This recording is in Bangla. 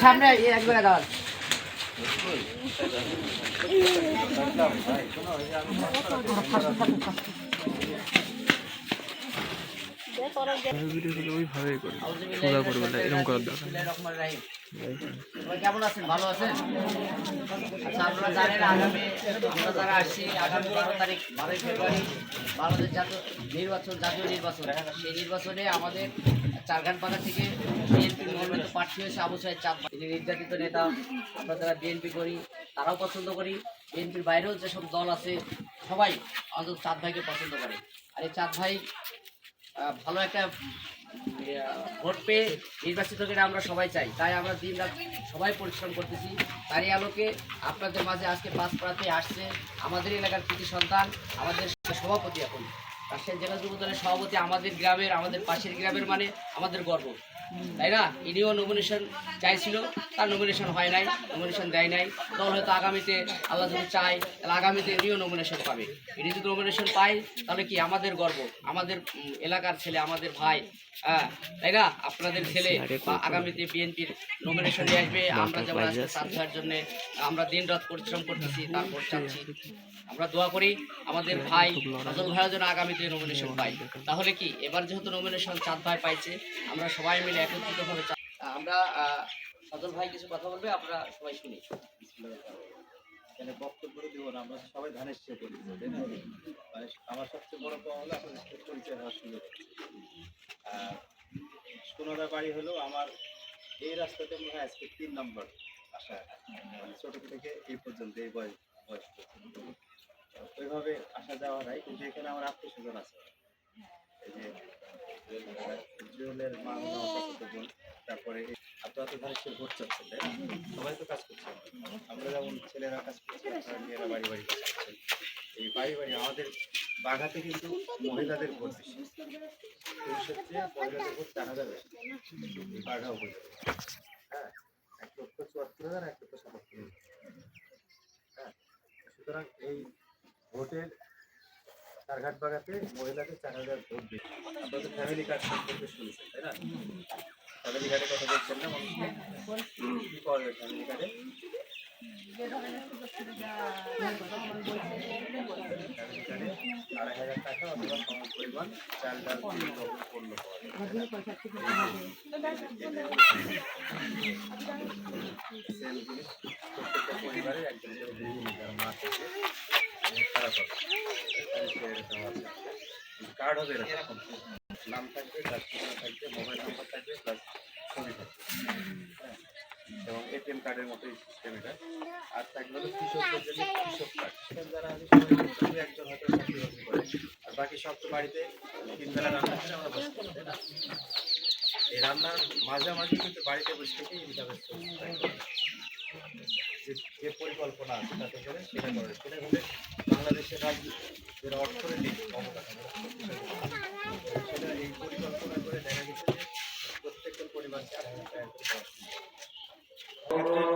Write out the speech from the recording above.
সামনে একবার দাও কেমন আছেন? ভালো আছেন? আপনারা জানেন আগামী যারা আসছি আগামী 12 তারিখ 12 ফেব্রুয়ারি বাংলাদেশ জাতীয় নির্বাচন সেই নির্বাচনে আমাদের চারঘাটপাড়া থেকে বিএনপির মনোনীত প্রার্থী হয়েছে আবু সাইদ চাঁদ ভাই। তিনি নির্যাতিত নেতা, আমরা যারা বিএনপি করি তারাও পছন্দ করি, বিএনপির বাইরেও যেসব দল আছে সবাই অন্তত চাঁদ ভাইকে পছন্দ করে। আর এই চাঁদ ভাই ভালো একটা ভোট পেয়ে নির্বাচিত করে আমরা সবাই চাই, তাই আমরা দিন রাত সবাই পরিশ্রম করতেছি। তারই আলোকে আপনাদের মাঝে আজকে পাঁচপাড়াতে আসছে আমাদের এলাকার কৃতি সন্তান, আমাদের সভাপতি, এখন রাজশাহী জেলা যুব দলের সভাপতি, আমাদের গ্রামের, আমাদের পাশের গ্রামের, মানে আমাদের গর্ব, তাই না? ইনিও নমিনেশন চাইছিল, তার নমিনেশন হয় নাই, নমিনেশন দেয় নাই। দল হয়তো আগামীতে আল্লাহ যদি চায় তাহলে আগামীতে ইনিও নমিনেশন পাবে। ইনি যদি নমিনেশন পায় তাহলে কি আমাদের গর্ব, আমাদের এলাকার ছেলে, আমাদের ভাই, হ্যাঁ তাই না? আপনাদের ছেলে আগামীতে বিএনপির নমিনেশন নিয়ে আসবে। আমরা যেমন আজকে চাঁদ ভাইয়ের জন্য আমরা দিন রাত পরিশ্রম করতেছি, তারপর চাচ্ছি আমরা দোয়া করি আমাদের ভাই ফজল ভাইয়ের জন্য আগামীতে নমিনেশন পাই। তাহলে কি এবার যেহেতু নমিনেশন চাঁদ ভাই পাইছে, আমরা সবাই মিলে একত্রিতভাবে আমরা ফজল ভাই কিছু কথা বলবে, আপনারা সবাই শুনি। এখানে বক্তব্য দিব না, আমরা সবাই ধানের চেয়ে পরিচিত, তাই না? মানে আমার সবচেয়ে বড় পাওয়া হলো আপনাদের সাথে পরিচয় হওয়ার সুযোগ। সোনাদা বাড়ি হলো আমার এই রাস্তাতে মনে হয় আজকে 3 নম্বর আসা, মানে ছোট থেকে এই পর্যন্ত এই বয়স পর্যন্ত ওইভাবে আসা যাওয়া নাই। কিন্তু এখানে আমার আত্মীয় স্বজন আছে, এই যে জুয়েলের মা, বোন, তারপরে আপনারা তো ধানের ভোট চাচ্ছেন, তাই না? সবাই তো কাজ করছে, আমরা যেমন ছেলেরা কাজ করছি, আপনারা মেয়েরা বাড়ি বাড়ি কাজ করছেন। এই বাড়ি বাড়ি আমাদের বাঘাতে কিন্তু মহিলাদের ভোট বেশি, পুরুষের চেয়ে মহিলাদের ভোট 4,000 বেশি এই বাঘা উপজেলা। হ্যাঁ, 1,74,000, 1,77,000। হ্যাঁ, সুতরাং এই ভোটের চারঘাট বাগাতে মহিলাদের 4,000 ভোট বেশি। আপনাদের ফ্যামিলি কার্ড সম্পর্কে শুনেছেন, তাই না? ফ্যামিলি কার্ডের কথা বলছেন না মানুষ, কি পাওয়া যায় ফ্যামিলি কার্ডে? ফ্যামিলি কার্ডে 2,500 টাকা অথবা সম পরিমাণ চাল, ডাল, তেল, লবণ, পণ্য পাওয়া যায়। প্রত্যেকটা পরিবারের একজন করে গৃহিণী, যারা মা থেকে তারা পাবে। কার্ড হবে এরকম, নাম থাকবে, তার ঠিকানা থাকবে, মোবাইল নাম্বার থাকবে, প্লাস ছবি থাকবে, হ্যাঁ, এবং এটিএম কার্ডের মতোই সিস্টেম এটা। আর থাকবে হলো কৃষকদের জন্য কৃষক কার্ড, সেখানে যারা আছে সবাই একজন হয়তো চাকরি বাকরি করে, আর বাকি সব তো বাড়িতে 3 বেলা রান্না করে আমরা বসে করি, তাই না? এই রান্নার মাঝামাঝি কিন্তু বাড়িতে বসে থেকে ইনকামের সোর্স থাকে। যে পরিকল্পনা আছে তাতে করে সেটা করে, সেটা হলে বাংলাদেশের রাজ্য যেটা অর্থনৈতিক অবকাঠামো সেটা এই পরিকল্পনা করে দেখা গেছে যে প্রত্যেকটা পরিবারকে 8,000 টাকা করে দেওয়া